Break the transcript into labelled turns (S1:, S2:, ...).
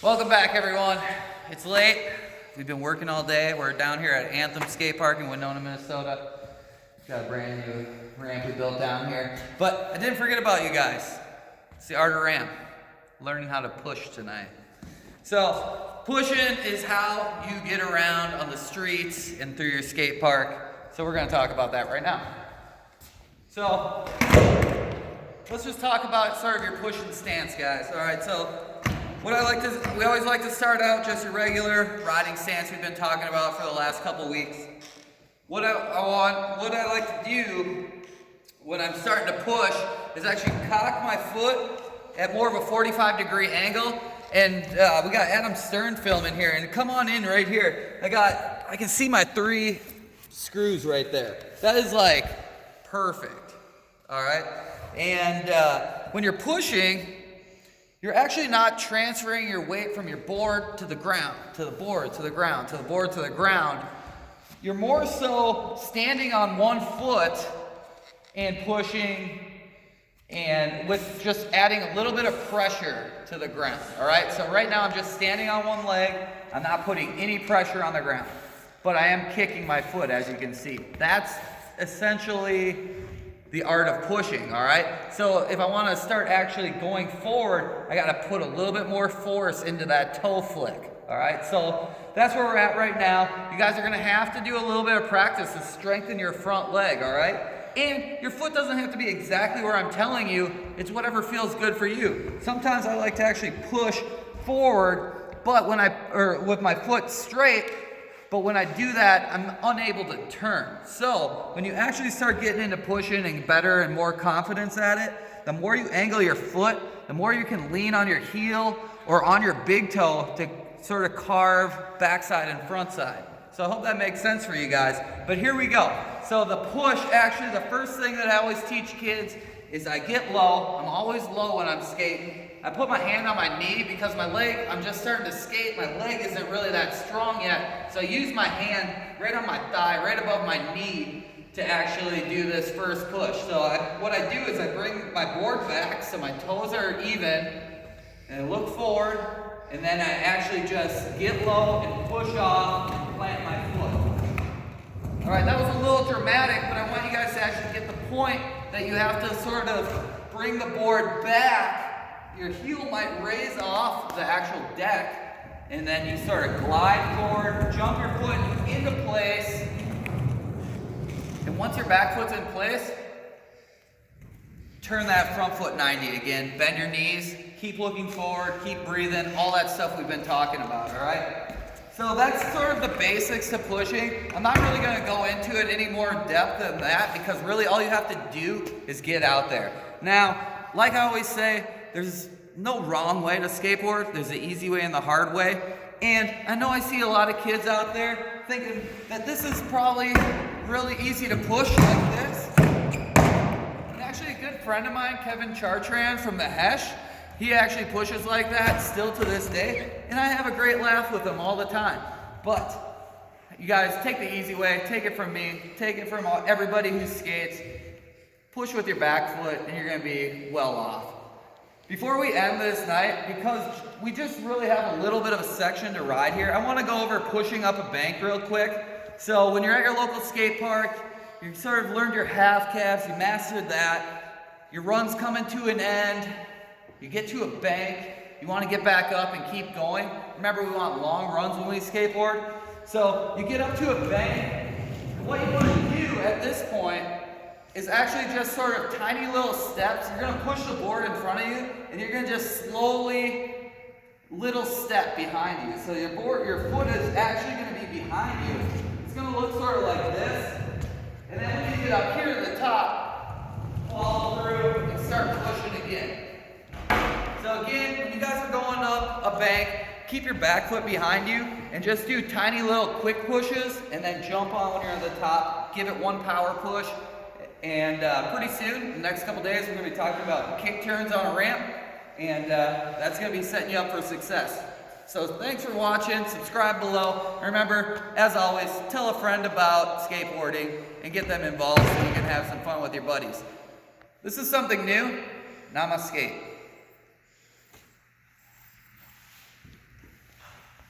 S1: Welcome back, everyone. It's late. We've been working all day. We're down here at Anthem Skate Park in Winona, Minnesota. Got a brand new ramp we built down here. But I didn't forget about you guys. It's the art of ramp. Learning how to push tonight. So, pushing is how you get around on the streets and through your skate park. So we're going to talk about that right now. So, let's just talk about sort of your pushing stance, guys. All right, so we always like to start out just your regular riding stance we've been talking about for the last couple weeks. What I like to do when I'm starting to push is actually cock my foot at more of a 45-degree angle. And we got Adam Stern film in here, and come on in right here. I can see my 3 screws right there. That is like perfect, all right? And when you're pushing, you're actually not transferring your weight from your board to the ground, to the board, to the ground, to the board, to the ground. You're more so standing on one foot and pushing, and with just adding a little bit of pressure to the ground, all right? So right now I'm just standing on one leg. I'm not putting any pressure on the ground, but I am kicking my foot, as you can see. That's essentially the art of pushing, all right? So if I want to start actually going forward, I got to put a little bit more force into that toe flick, all right? So that's where we're at right now. You guys are going to have to do a little bit of practice to strengthen your front leg, all right? And your foot doesn't have to be exactly where I'm telling you. It's whatever feels good for you. Sometimes I like to actually push forward, but with my foot straight, but when I do that, I'm unable to turn. So when you actually start getting into pushing and better and more confidence at it, the more you angle your foot, the more you can lean on your heel or on your big toe to sort of carve backside and front side. So I hope that makes sense for you guys. But here we go. So the push, actually the first thing that I always teach kids is I get low. I'm always low when I'm skating. I put my hand on my knee because my leg, I'm just starting to skate. My leg isn't really that strong yet. So I use my hand right on my thigh, right above my knee to actually do this first push. So what I do is I bring my board back so my toes are even and I look forward, and then I actually just get low and push off and plant my foot. All right, that was a little dramatic, but I want you guys to actually get the point that you have to sort of bring the board back. Your heel might raise off the actual deck, and then you sort of glide forward, jump your foot into place, and once your back foot's in place, turn that front foot 90 again, bend your knees, keep looking forward, keep breathing, all that stuff we've been talking about, all right? So that's sort of the basics to pushing. I'm not really going to go into it any more in depth than that because really all you have to do is get out there. Now, like I always say, there's no wrong way to skateboard. There's the easy way and the hard way. And I know I see a lot of kids out there thinking that this is probably really easy to push like this. And actually a good friend of mine, Kevin Chartrand from the Hesh, he actually pushes like that still to this day, and I have a great laugh with him all the time. But you guys, take the easy way, take it from me, take it from everybody who skates. Push with your back foot and you're gonna be well off. Before we end this night, because we just really have a little bit of a section to ride here, I wanna go over pushing up a bank real quick. So when you're at your local skate park, you sort of learned your half calves, you mastered that, your run's coming to an end, you get to a bank, you want to get back up and keep going. Remember, we want long runs when we skateboard. So you get up to a bank, and what you want to do at this point is actually just sort of tiny little steps. You're going to push the board in front of you, and you're going to just slowly, little step behind you. So your foot is actually going to be behind you. It's going to look sort of like this. And then when you get up here to the top, follow through and start pushing again. So again, when you guys are going up a bank, keep your back foot behind you and just do tiny little quick pushes and then jump on when you're at the top. Give it one power push. And pretty soon, the next couple days, we're going to be talking about kick turns on a ramp. And that's going to be setting you up for success. So thanks for watching. Subscribe below. Remember, as always, tell a friend about skateboarding and get them involved so you can have some fun with your buddies. This is something new. Namaskate.